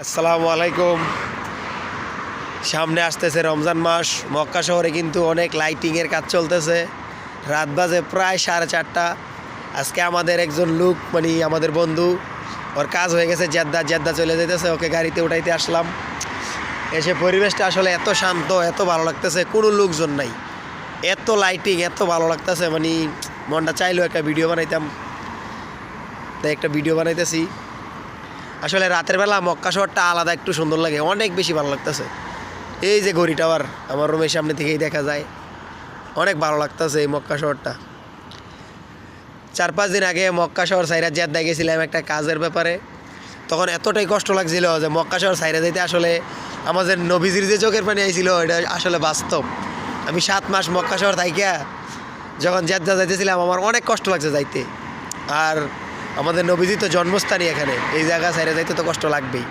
আসসালামু আলাইকুম। সামনে আসতেছে রমজান মাস। মক্কা শহরে কিন্তু অনেক লাইটিংয়ের কাজ চলতেছে। রাত বাজে প্রায় 4:30। আজকে আমাদের একজন লোক আমাদের বন্ধু, ওর কাজ হয়ে গেছে জেদ্দা চলে যেতেছে, ওকে গাড়িতে উঠাইতে আসলাম। এসে পরিবেশটা আসলে এত শান্ত, এত ভালো লাগতেছে, কোনো লোকজন নাই, এত লাইটিং, এত ভালো লাগতেছে, মনটা চাইলেও একটা ভিডিও বানাইতাম, তাই একটা ভিডিও বানাইতেছি। আসলে রাতের বেলা মক্কা শহরটা আলাদা একটু সুন্দর লাগে, অনেক বেশি ভালো লাগতেছে। এই যে ঘড়ি টাওয়ার আমার রুমের সামনে থেকেই দেখা যায়, অনেক ভালো লাগতেছে এই মক্কা শহরটা। 4-5 দিন আগে মক্কা শহর সাইরা জেদ্দা গেছিলাম একটা কাজের ব্যাপারে। তখন এতটাই কষ্ট লাগছিল যে মক্কা শহর সাইরা যাইতে আসলে আমাদের নবীজির যে চোখের পানি আইছিল এটা আসলে বাস্তব। আমি 7 মাস মক্কা শহর থাইকা যখন জেদ্দা যাইতেছিলাম আমার অনেক কষ্ট লাগছে যাইতে। আর আমাদের নবীজি তো জন্মস্থানই এখানে, এই জায়গা সাইরা যাইতে তো কষ্ট লাগবেই।